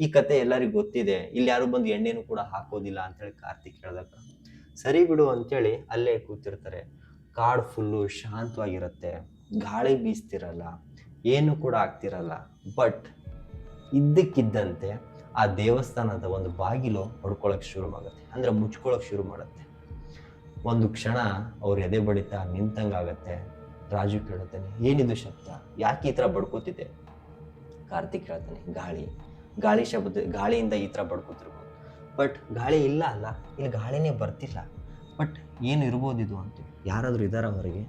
ಈ ಕತೆ ಎಲ್ಲರಿಗೂ ಗೊತ್ತಿದೆ, ಇಲ್ಲಿ ಯಾರು ಬಂದು ಎಣ್ಣೆನೂ ಕೂಡ ಹಾಕೋದಿಲ್ಲ ಅಂತೇಳಿ ಕಾರ್ತಿಕ್ ಹೇಳ್ದಾಕ, ಸರಿ ಬಿಡು ಅಂತೇಳಿ ಅಲ್ಲೇ ಕೂತಿರ್ತಾರೆ. ಕಾಡು ಫುಲ್ಲು ಶಾಂತವಾಗಿರುತ್ತೆ, ಗಾಳಿ ಬೀಸ್ತಿರಲ್ಲ, ಏನು ಕೂಡ ಆಗ್ತಿರಲ್ಲ. ಬಟ್ ಇದ್ದಕ್ಕಿದ್ದಂತೆ ಆ ದೇವಸ್ಥಾನದ ಒಂದು ಬಾಗಿಲು ಹೊಡ್ಕೊಳಕ್ಕೆ ಶುರು ಆಗುತ್ತೆ, ಅಂದರೆ ಮುಚ್ಕೊಳಕ್ಕೆ ಶುರು ಮಾಡುತ್ತೆ. ಒಂದು ಕ್ಷಣ ಅವ್ರ ಎದೆ ಬಡಿತ ನಿಂತಂಗಾಗತ್ತೆ. ರಾಜು ಕೇಳ್ತಾನೆ, ಏನಿದು ಶಬ್ದ, ಯಾಕೆ ಈ ಥರ ಬಡ್ಕೋತಿದೆ? ಕಾರ್ತಿಕ್ ಹೇಳ್ತಾನೆ, ಗಾಳಿ ಶಬ್ದ, ಗಾಳಿಯಿಂದ ಈ ಥರ ಬಡ್ಕೋತಿರ್ಬೋದು. ಬಟ್ ಗಾಳಿ ಇಲ್ಲ ಅಲ್ಲ, ಇಲ್ಲಿ ಗಾಳಿನೇ ಬರ್ತಿಲ್ಲ. ಬಟ್ ಏನು ಇರ್ಬೋದು ಇದು ಅಂತ, ಯಾರಾದರೂ ಇದ್ದಾರಾ ಹೊರಗೆ,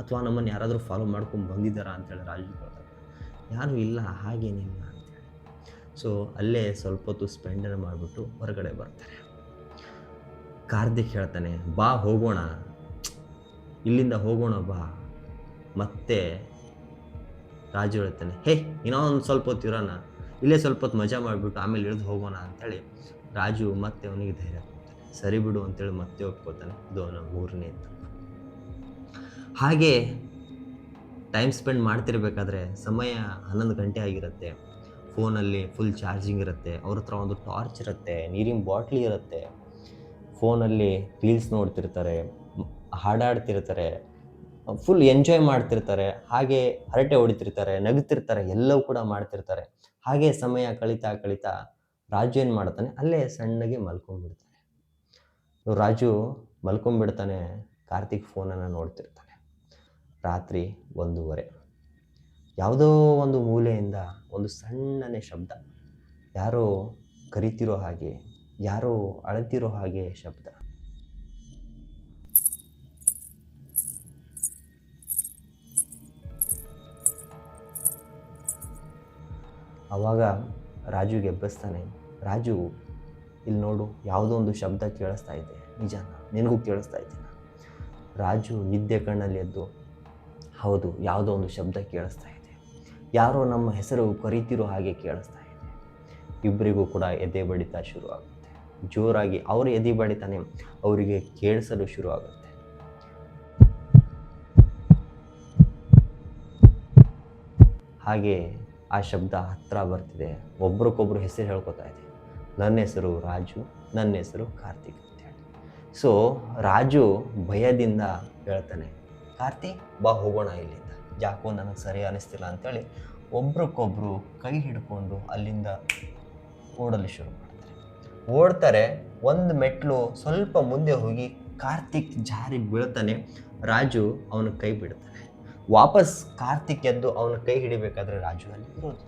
ಅಥವಾ ನಮ್ಮನ್ನು ಯಾರಾದರೂ ಫಾಲೋ ಮಾಡ್ಕೊಂಡು ಬಂದಿದ್ದಾರಾ ಅಂತೇಳಿ ರಾಜು ಹೇಳ್ತಾರೆ. ಯಾರೂ ಇಲ್ಲ, ಹಾಗೇನಿಲ್ಲ ಅಂತೇಳಿ. ಸೊ ಅಲ್ಲೇ ಸ್ವಲ್ಪ ಹೊತ್ತು ಸ್ಪೆಂಡನ್ನು ಮಾಡಿಬಿಟ್ಟು ಹೊರಗಡೆ ಬರ್ತಾರೆ. ಕಾರ್ತಿಕ್ ಹೇಳ್ತಾನೆ, ಬಾ ಹೋಗೋಣ, ಇಲ್ಲಿಂದ ಹೋಗೋಣ ಬಾ. ಮತ್ತೆ ರಾಜು ಹೇಳ್ತಾನೆ, ಹೇ ಇನ್ನೊಂದು ಸ್ವಲ್ಪ ಹೊತ್ತು ಇರೋಣ, ಇಲ್ಲೇ ಸ್ವಲ್ಪ ಹೊತ್ತು ಮಜಾ ಮಾಡಿಬಿಟ್ಟು ಆಮೇಲೆ ಇಳಿದು ಹೋಗೋಣ ಅಂತೇಳಿ ರಾಜು ಮತ್ತೆ ಅವನಿಗೆ ಧೈರ್ಯ ಕೊಡ್ತಾನೆ. ಸರಿ ಬಿಡು ಅಂತೇಳಿ ಮತ್ತೆ ಒಪ್ಕೋತಾನೆ. ಇದು ಅವನ 3ನೇ ತಪ್ಪು. ಹಾಗೆ ಟೈಮ್ ಸ್ಪೆಂಡ್ ಮಾಡ್ತಿರ್ಬೇಕಾದ್ರೆ ಸಮಯ 11 ಗಂಟೆ ಆಗಿರುತ್ತೆ. ಫೋನಲ್ಲಿ ಫುಲ್ ಚಾರ್ಜಿಂಗ್ ಇರುತ್ತೆ, ಅವ್ರ ಹತ್ರ ಒಂದು ಟಾರ್ಚ್ ಇರುತ್ತೆ, ನೀರಿನ ಬಾಟ್ಲಿ ಇರುತ್ತೆ, ಫೋನಲ್ಲಿ ರೀಲ್ಸ್ ನೋಡ್ತಿರ್ತಾರೆ, ಹಾಡಾಡ್ತಿರ್ತಾರೆ, ಫುಲ್ ಎಂಜಾಯ್ ಮಾಡ್ತಿರ್ತಾರೆ, ಹಾಗೆ ಹರಟೆ ಹೊಡಿತಿರ್ತಾರೆ, ನಗುತ್ತಿರ್ತಾರೆ, ಎಲ್ಲವೂ ಕೂಡ ಮಾಡ್ತಿರ್ತಾರೆ. ಹಾಗೆ ಸಮಯ ಕಳೀತಾ ಕಳೀತಾ ರಾಜು ಏನು ಮಾಡ್ತಾನೆ, ಅಲ್ಲೇ ಸಣ್ಣಗೆ ಮಲ್ಕೊಂಡ್ಬಿಡ್ತಾನೆ. ರಾಜು ಮಲ್ಕೊಂಡ್ಬಿಡ್ತಾನೆ, ಕಾರ್ತಿಕ್ ಫೋನನ್ನು ನೋಡ್ತಿರ್ತಾನೆ. ರಾತ್ರಿ 1:30. ಯಾವುದೋ ಒಂದು ಮೂಲೆಯಿಂದ ಒಂದು ಸಣ್ಣನೆ ಶಬ್ದ, ಯಾರೋ ಕರಿತಿರೋ ಹಾಗೆ, ಯಾರೋ ಅಳ್ತಿರೋ ಹಾಗೆ ಶಬ್ದ. ಆವಾಗ ರಾಜುಗೆ ಎಬ್ಬಿಸ್ತಾನೆ. ರಾಜು, ಇಲ್ಲಿ ನೋಡು, ಯಾವುದೋ ಒಂದು ಶಬ್ದ ಕೇಳಿಸ್ತಾ ಇದೆ, ನಿಜಾನ? ನಿನಗೂ ಕೇಳಿಸ್ತಾ ಇದೆಯಾ? ರಾಜು ನಿದ್ದೆ ಕಣ್ಣಲ್ಲಿ ಎದ್ದು, ಹೌದು, ಯಾವುದೋ ಒಂದು ಶಬ್ದ ಕೇಳಿಸ್ತಾ ಇದೆ, ಯಾರೋ ನಮ್ಮ ಹೆಸರು ಕರೀತಿರೋ ಹಾಗೆ ಕೇಳಿಸ್ತಾ ಇದೆ. ಇಬ್ಬರಿಗೂ ಕೂಡ ಎದೆ ಬಡಿತ ಶುರು ಆಗುತ್ತೆ. ಜೋರಾಗಿ ಅವ್ರ ಎದೆ ಬಡಿತಾನೆ ಅವರಿಗೆ ಕೇಳಿಸಲು ಶುರು ಆಗುತ್ತೆ. ಹಾಗೆ ಆ ಶಬ್ದ ಹತ್ರ ಬರ್ತಿದೆ. ಒಬ್ರಿಗೊಬ್ರು ಹೆಸರು ಹೇಳ್ಕೊತಾ ಇದೆ. ನನ್ನ ಹೆಸರು ರಾಜು, ನನ್ನ ಹೆಸರು ಕಾರ್ತಿಕ್ ಅಂತೇಳಿ. ಸೊ ರಾಜು ಭಯದಿಂದ ಹೇಳ್ತಾನೆ, ಕಾರ್ತಿಕ್ ಬಾ ಹೋಗೋಣ ಇಲ್ಲಿಂದ, ಯಾಕೋ ನನಗೆ ಸರಿ ಅನಿಸ್ತಿಲ್ಲ ಅಂತೇಳಿ ಒಬ್ರಿಗೊಬ್ರು ಕೈ ಹಿಡ್ಕೊಂಡು ಅಲ್ಲಿಂದ ಓಡಲು ಶುರು ಮಾಡ್ತಾರೆ. ಓಡ್ತಾರೆ. ಒಂದು ಮೆಟ್ಲು ಸ್ವಲ್ಪ ಮುಂದೆ ಹೋಗಿ ಕಾರ್ತಿಕ್ ಜಾರಿ ಬೀಳ್ತಾನೆ. ರಾಜು ಅವನ ಕೈ ಬಿಡ್ತಾನೆ. ವಾಪಸ್ ಕಾರ್ತಿಕ್ ಎದ್ದು ಅವನ ಕೈ ಹಿಡಿಬೇಕಾದ್ರೆ ರಾಜು ಅಲ್ಲಿ ಇರೋದು.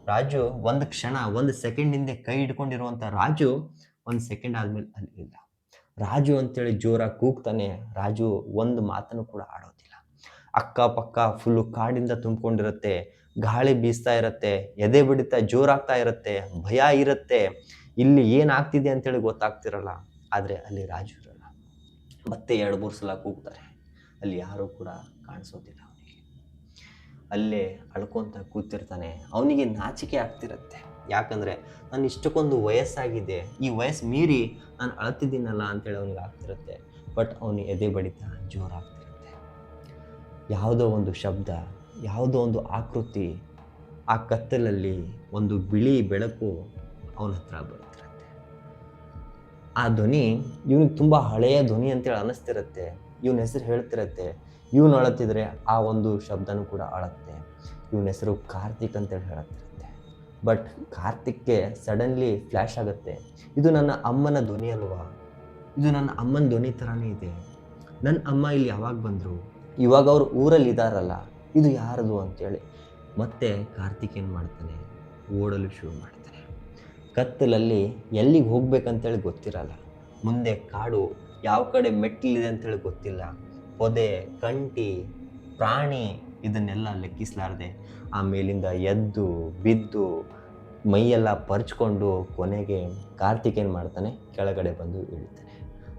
ರಾಜು ಒಂದು ಕ್ಷಣ, ಒಂದು ಸೆಕೆಂಡ್ ಹಿಂದೆ ಕೈ ಹಿಡ್ಕೊಂಡಿರುವಂತ ರಾಜು ಒಂದು ಸೆಕೆಂಡ್ ಆದ್ಮೇಲೆ ಅಲ್ಲಿ ಇಲ್ಲ. ರಾಜು ಅಂತೇಳಿ ಜೋರಾಗಿ ಕೂಗ್ತಾನೆ. ರಾಜು ಒಂದು ಮಾತನ್ನು ಕೂಡ ಆಡೋದಿಲ್ಲ. ಅಕ್ಕಪಕ್ಕ ಫುಲ್ಲು ಕಾಡಿಂದ ತುಂಬಿಕೊಂಡಿರುತ್ತೆ, ಗಾಳಿ ಬೀಸ್ತಾ ಇರುತ್ತೆ, ಎದೆ ಬಿಡಿತ ಜೋರಾಗ್ತಾ ಇರುತ್ತೆ, ಭಯ ಇರುತ್ತೆ, ಇಲ್ಲಿ ಏನಾಗ್ತಿದೆ ಅಂತೇಳಿ ಗೊತ್ತಾಗ್ತಿರಲ್ಲ. ಆದರೆ ಅಲ್ಲಿ ರಾಜು ಇರಲ್ಲ. ಮತ್ತೆ 2-3 ಸಲ ಕೂಗ್ತಾರೆ. ಅಲ್ಲಿ ಯಾರೂ ಕೂಡ ಕಾಣಿಸೋದಿಲ್ಲ ಅವನಿಗೆ. ಅಲ್ಲೇ ಅಳ್ಕೊಂತ ಕೂತಿರ್ತಾನೆ. ಅವನಿಗೆ ನಾಚಿಕೆ ಆಗ್ತಿರುತ್ತೆ. ಯಾಕಂದರೆ ನಾನು ಇಷ್ಟಕ್ಕೊಂದು ವಯಸ್ಸಾಗಿದೆ, ಈ ವಯಸ್ಸು ಮೀರಿ ನಾನು ಅಳ್ತಿದ್ದೀನಲ್ಲ ಅಂತೇಳಿ ಅವನಿಗೆ ಆಗ್ತಿರುತ್ತೆ. ಬಟ್ ಅವನಿಗೆ ಎದೆ ಬಡಿತ ಜೋರಾಗ್ತಿರುತ್ತೆ. ಯಾವುದೋ ಒಂದು ಶಬ್ದ, ಯಾವುದೋ ಒಂದು ಆಕೃತಿ, ಆ ಕತ್ತಲಲ್ಲಿ ಒಂದು ಬಿಳಿ ಬೆಳಕು ಅವನ ಹತ್ರ ಬರ್ತಿರುತ್ತೆ. ಆ ಧ್ವನಿ ಇವನಿಗೆ ತುಂಬ ಹಳೆಯ ಧ್ವನಿ ಅಂತೇಳಿ ಅನ್ನಿಸ್ತಿರುತ್ತೆ. ಇವನ ಹೆಸರು ಹೇಳ್ತಿರತ್ತೆ. ಇವನು ಅಳತಿದ್ರೆ ಆ ಒಂದು ಶಬ್ದನೂ ಕೂಡ ಅಳತ್ತೆ. ಇವನ ಹೆಸರು ಕಾರ್ತಿಕ್ ಅಂತೇಳಿ ಹೇಳತ್ತಿರುತ್ತೆ. ಬಟ್ ಕಾರ್ತಿಕ್ಗೆ ಸಡನ್ಲಿ ಫ್ಲ್ಯಾಶ್ ಆಗುತ್ತೆ, ಇದು ನನ್ನ ಅಮ್ಮನ ಧ್ವನಿ ಅಲ್ವಾ, ಇದು ನನ್ನ ಅಮ್ಮನ ಧ್ವನಿ ಥರನೇ ಇದೆ, ನನ್ನ ಅಮ್ಮ ಇಲ್ಲಿ ಯಾವಾಗ ಬಂದರು, ಇವಾಗ ಅವ್ರು ಊರಲ್ಲಿ ಇದ್ದಾರಲ್ಲ, ಇದು ಯಾರದು ಅಂತೇಳಿ ಮತ್ತೆ ಕಾರ್ತಿಕ್ ಏನು ಮಾಡ್ತಾನೆ, ಓಡಲು ಶುರು ಮಾಡ್ತಾನೆ. ಕತ್ತಲಲ್ಲಿ ಎಲ್ಲಿಗೆ ಹೋಗ್ಬೇಕಂತೇಳಿ ಗೊತ್ತಿರಲ್ಲ. ಮುಂದೆ ಕಾಡು, ಯಾವ ಕಡೆ ಮೆಟ್ಟಿಲಿದೆ ಅಂತೇಳಿ ಗೊತ್ತಿಲ್ಲ. ಪೊದೆ, ಕಂಟಿ, ಪ್ರಾಣಿ ಇದನ್ನೆಲ್ಲ ಲೆಕ್ಕಿಸಲಾರದೆ ಆ ಮೇಲಿಂದ ಎದ್ದು ಬಿದ್ದು ಮೈಯೆಲ್ಲ ಪರ್ಚ್ಕೊಂಡು ಕೊನೆಗೆ ಕಾರ್ತಿಕ್ ಏನು ಮಾಡ್ತಾನೆ, ಕೆಳಗಡೆ ಬಂದು ಇಳಿತಾನೆ.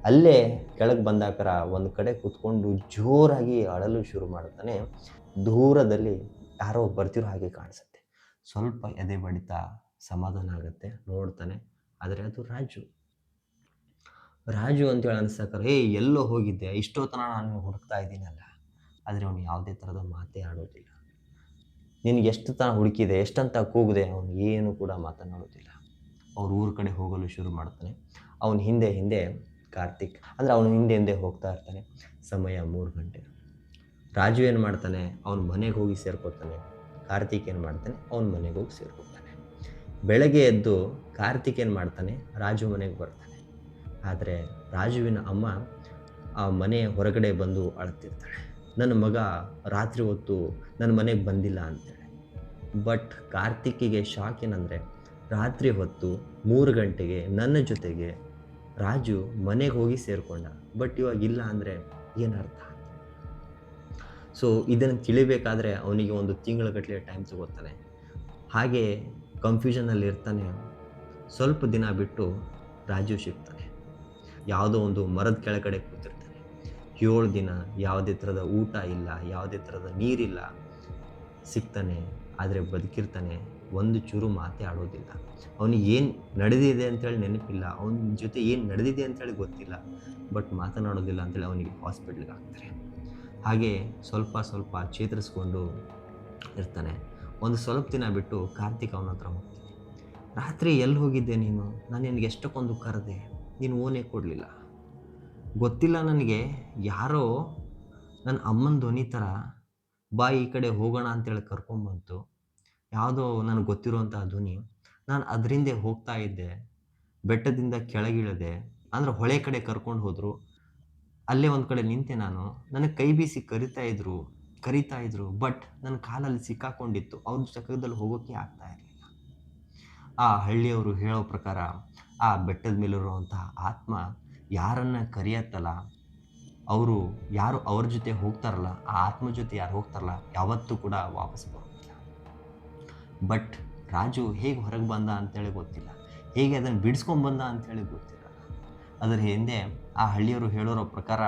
ಅಲ್ಲೇ ಕೆಳಗೆ ಬಂದಾಕರ ಒಂದು ಕಡೆ ಕೂತ್ಕೊಂಡು ಜೋರಾಗಿ ಅಳಲು ಶುರು ಮಾಡ್ತಾನೆ. ದೂರದಲ್ಲಿ ಯಾರೋ ಬರ್ತಿರೋ ಹಾಗೆ ಕಾಣಿಸುತ್ತೆ. ಸ್ವಲ್ಪ ಎದೆ ಬಡಿತ ಸಮಾಧಾನ ಆಗುತ್ತೆ, ನೋಡ್ತಾನೆ. ಆದರೆ ಅದು ರಾಜು ಅಂತೇಳಿ ಅನ್ಸಕ್ರೆ, ಎಲ್ಲೋ ಹೋಗಿದ್ದೆ, ಇಷ್ಟೊತ್ತನ ನಾನು ಹುಡುಕ್ತಾ ಇದ್ದೀನಲ್ಲ. ಆದರೆ ಅವನು ಯಾವುದೇ ಥರದ ಮಾತೇ ಆಡೋದಿಲ್ಲ. ನಿನಗೆ ಎಷ್ಟು ತನ ಹುಡುಕಿದೆ, ಎಷ್ಟಂತ ಕೂಗಿದೆ, ಅವನು ಏನು ಕೂಡ ಮಾತನಾಡೋದಿಲ್ಲ. ಅವ್ರ ಊರ ಕಡೆ ಹೋಗಲು ಶುರು ಮಾಡ್ತಾನೆ. ಅವನ ಹಿಂದೆ ಕಾರ್ತಿಕ್, ಅಂದರೆ ಅವನು ಹಿಂದೆ ಹೋಗ್ತಾ ಇರ್ತಾನೆ. ಸಮಯ 3 ಗಂಟೆ. ರಾಜು ಏನು ಮಾಡ್ತಾನೆ, ಅವನ ಮನೆಗೆ ಹೋಗಿ ಸೇರ್ಕೋತಾನೆ. ಕಾರ್ತಿಕ್ ಏನು ಮಾಡ್ತಾನೆ, ಅವನ ಮನೆಗೆ ಹೋಗಿ ಸೇರ್ಕೋತಾನೆ. ಬೆಳಗ್ಗೆ ಎದ್ದು ಕಾರ್ತಿಕ್ ಏನು ಮಾಡ್ತಾನೆ, ರಾಜು ಮನೆಗೆ ಬರ್ತಾನೆ. ಆದರೆ ರಾಜುವಿನ ಅಮ್ಮ ಆ ಮನೆ ಹೊರಗಡೆ ಬಂದು ಅಳ್ತಿರ್ತಾಳೆ. ನನ್ನ ಮಗ ರಾತ್ರಿ ಹೊತ್ತು ನನ್ನ ಮನೆಗೆ ಬಂದಿಲ್ಲ ಅಂತೇಳಿ. ಬಟ್ ಕಾರ್ತಿಕ್ಕಿಗೆ ಶಾಕ್ ಏನಂದರೆ, ರಾತ್ರಿ ಹೊತ್ತು 3 ಗಂಟೆಗೆ ನನ್ನ ಜೊತೆಗೆ ರಾಜು ಮನೆಗೆ ಹೋಗಿ ಸೇರಿಕೊಂಡ, ಬಟ್ ಇವಾಗ ಇಲ್ಲ ಅಂದರೆ ಏನರ್ಥ? ಸೊ ಇದನ್ನು ತಿಳಿಬೇಕಾದ್ರೆ ಅವನಿಗೆ 1 ತಿಂಗಳಗಟ್ಟಲೆ ಟೈಮ್ ತಗೋತಾನೆ. ಹಾಗೆ ಕನ್ಫ್ಯೂಷನಲ್ಲಿ ಇರ್ತಾನೆ. ಸ್ವಲ್ಪ ದಿನ ಬಿಟ್ಟು ರಾಜು ಸಿಗ್ತಾನೆ. ಯಾವುದೋ ಒಂದು ಮರದ ಕೆಳಗಡೆ ಕೂತಿರ್ತಾನೆ. 7 ದಿನ ಯಾವುದೇ ಥರದ ಊಟ ಇಲ್ಲ, ಯಾವುದೇ ಥರದ ನೀರಿಲ್ಲ. ಸಿಗ್ತಾನೆ, ಆದರೆ ಬದುಕಿರ್ತಾನೆ. ಒಂದು ಚೂರು ಮಾತೇ ಆಡೋದಿಲ್ಲ. ಅವನಿಗೆ ಏನು ನಡೆದಿದೆ ಅಂತೇಳಿ ನೆನಪಿಲ್ಲ, ಅವನ ಜೊತೆ ಏನು ನಡೆದಿದೆ ಅಂತೇಳಿ ಗೊತ್ತಿಲ್ಲ, ಬಟ್ ಮಾತನಾಡೋದಿಲ್ಲ ಅಂತೇಳಿ ಅವನಿಗೆ ಹಾಸ್ಪಿಟ್ಲಿಗೆ ಹಾಕ್ತಾರೆ. ಹಾಗೆ ಸ್ವಲ್ಪ ಸ್ವಲ್ಪ ಚೇತರಿಸ್ಕೊಂಡು ಇರ್ತಾನೆ. ಒಂದು ಸ್ವಲ್ಪ ದಿನ ಬಿಟ್ಟು ಕಾರ್ತಿಕ್ ಅವನ ಹತ್ರ ಹೋಗ್ತಾನೆ. ರಾತ್ರಿ ಎಲ್ಲಿ ಹೋಗಿದ್ದೆ ನೀನು? ನಾನು ನಿನಗೆ ಎಷ್ಟಕ್ಕೊಂದು ಕರೆದೆ, ನೀನು ಓನೇ ಕೊಡಲಿಲ್ಲ. ಗೊತ್ತಿಲ್ಲ ನನಗೆ, ಯಾರೋ ನನ್ನ ಅಮ್ಮನ ಧ್ವನಿ ಥರ ಬಾ ಈ ಕಡೆ ಹೋಗೋಣ ಅಂತೇಳಿ ಕರ್ಕೊಂಡ್ಬಂತು. ಯಾವುದೋ ನನಗೆ ಗೊತ್ತಿರುವಂಥ ಧ್ವನಿ. ನಾನು ಅದರಿಂದೆ ಹೋಗ್ತಾ ಇದ್ದೆ, ಬೆಟ್ಟದಿಂದ ಕೆಳಗಿಳಿದೆ, ಅಂದ್ರೆ ಹೊಳೆ ಕಡೆ ಕರ್ಕೊಂಡು ಹೋದರು. ಅಲ್ಲೇ ಒಂದು ಕಡೆ ನಿಂತೆ ನಾನು. ನನಗೆ ಕೈ ಬೀಸಿ ಕರಿತಾ ಇದ್ರು, ಬಟ್ ನನ್ನ ಕಾಲಲ್ಲಿ ಸಿಕ್ಕಾಕೊಂಡಿತ್ತು. ಅವ್ರ ಜಗದಲ್ಲಿ ಹೋಗೋಕ್ಕೆ ಆಗ್ತಾ ಇರಲಿಲ್ಲ. ಆ ಹಳ್ಳಿಯವರು ಹೇಳೋ ಪ್ರಕಾರ ಆ ಬೆಟ್ಟದ ಮೇಲಿರುವಂತಹ ಆತ್ಮ ಯಾರನ್ನ ಕರೆಯತ್ತಲ್ಲ, ಅವರು ಯಾರು ಅವ್ರ ಜೊತೆ ಹೋಗ್ತಾರಲ್ಲ, ಆ ಆತ್ಮ ಜೊತೆ ಯಾರು ಹೋಗ್ತಾರಲ್ಲ, ಯಾವತ್ತೂ ಕೂಡ ವಾಪಸ್ ಬರೋದಿಲ್ಲ. ಬಟ್ ರಾಜು ಹೇಗೆ ಹೊರಗೆ ಬಂದ ಅಂತೇಳಿ ಗೊತ್ತಿಲ್ಲ, ಹೇಗೆ ಅದನ್ನು ಬಿಡಿಸ್ಕೊಂಬಂದ ಅಂತೇಳಿ ಗೊತ್ತಿಲ್ಲ. ಅದರ ಹಿಂದೆ ಆ ಹಳ್ಳಿಯವರು ಹೇಳೋರೋ ಪ್ರಕಾರ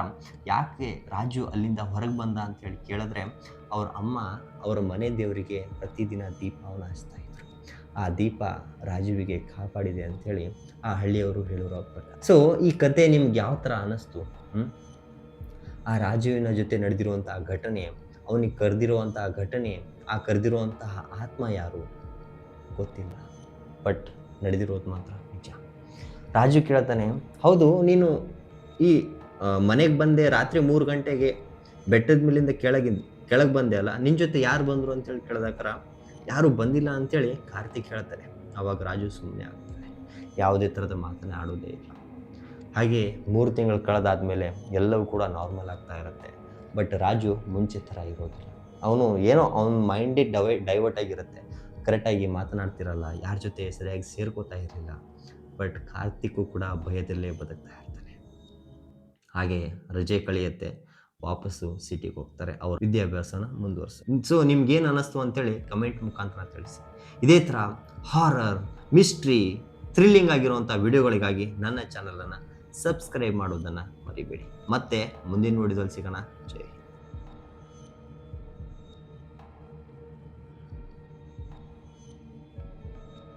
ಯಾಕೆ ರಾಜು ಅಲ್ಲಿಂದ ಹೊರಗೆ ಬಂದ ಅಂತೇಳಿ ಕೇಳಿದ್ರೆ, ಅವ್ರ ಅಮ್ಮ ಅವರ ಮನೆ ದೇವರಿಗೆ ಪ್ರತಿದಿನ ದೀಪವನ್ನು ಹಚ್ತಾ ಇದ್ರು. ಆ ದೀಪ ರಾಜುವಿಗೆ ಕಾಪಾಡಿದೆ ಅಂಥೇಳಿ ಆ ಹಳ್ಳಿಯವರು ಹೇಳಿರೋ ಪ್ರಕಾರ. ಸೊ ಈ ಕತೆ ನಿಮ್ಗೆ ಯಾವ ಥರ ಅನ್ನಿಸ್ತು? ಆ ರಾಜುವಿನ ಜೊತೆ ನಡೆದಿರುವಂತಹ ಘಟನೆ, ಅವನಿಗೆ ಕರೆದಿರುವಂತಹ ಘಟನೆ, ಆ ಕರೆದಿರುವಂತಹ ಆತ್ಮ ಯಾರು ಗೊತ್ತಿಲ್ಲ, ಬಟ್ ನಡೆದಿರೋದು ಮಾತ್ರ ನಿಜ. ರಾಜು ಕೇಳ್ತಾನೆ, ಹೌದು ನೀನು ಈ ಮನೆಗೆ ಬಂದೆ ರಾತ್ರಿ 3 ಗಂಟೆಗೆ, ಬೆಟ್ಟದ ಮೇಲಿಂದ ಕೆಳಗೆ ಬಂದೆ ಅಲ್ಲ, ನಿನ್ನ ಜೊತೆ ಯಾರು ಬಂದರು ಅಂತೇಳಿ ಕೇಳಿದಾಕರ ಯಾರೂ ಬಂದಿಲ್ಲ ಅಂತೇಳಿ ಕಾರ್ತಿಕ್ ಹೇಳ್ತಾರೆ. ಆವಾಗ ರಾಜು ಸುಮ್ಮನೆ ಆಗ್ತಾನೆ, ಯಾವುದೇ ಥರದ ಮಾತನ್ನೇ ಆಡೋದೇ ಇಲ್ಲ. ಹಾಗೆ 3 ತಿಂಗಳು ಕಳೆದಾದ್ಮೇಲೆ ಎಲ್ಲವೂ ಕೂಡ ನಾರ್ಮಲ್ ಆಗ್ತಾ ಇರುತ್ತೆ. ಬಟ್ ರಾಜು ಮುಂಚೆ ಥರ ಇರೋದಿಲ್ಲ. ಅವನು ಏನೋ ಅವನ ಮೈಂಡೇ ಡೈವರ್ಟ್ ಆಗಿರುತ್ತೆ, ಕರೆಕ್ಟಾಗಿ ಮಾತನಾಡ್ತಿರಲ್ಲ, ಯಾರ ಜೊತೆ ಸರಿಯಾಗಿ ಸೇರ್ಕೋತಾ ಇರಲಿಲ್ಲ. ಬಟ್ ಕಾರ್ತಿಕ್ಕು ಕೂಡ ಭಯದಲ್ಲೇ ಬದುಕ್ತಾ ಇರ್ತಾನೆ. ಹಾಗೆ ರಜೆ ಕಳೆಯುತ್ತೆ, ವಾಪಸ್ಸು ಸಿಟಿಗೆ ಹೋಗ್ತಾರೆ, ಅವ್ರ ವಿದ್ಯಾಭ್ಯಾಸನ ಮುಂದುವರ್ಸಿ. ಸೊ ನಿಮ್ಗೇನು ಅನ್ನಿಸ್ತು ಅಂತೇಳಿ ಕಮೆಂಟ್ ಮುಖಾಂತರ ತಿಳಿಸಿ. ಇದೇ ಥರ ಹಾರರ್, ಮಿಸ್ಟ್ರಿ, ಥ್ರಿಲ್ಲಿಂಗ್ ಆಗಿರುವಂಥ ವಿಡಿಯೋಗಳಿಗಾಗಿ ನನ್ನ ಚಾನಲನ್ನು ಸಬ್ಸ್ಕ್ರೈಬ್ ಮಾಡೋದನ್ನು ಮರಿಬೇಡಿ. ಮತ್ತೆ ಮುಂದಿನ ವಿಡಿಯೋದಲ್ಲಿ ಸಿಗೋಣ. ಜೈ ಹಿಂದ್.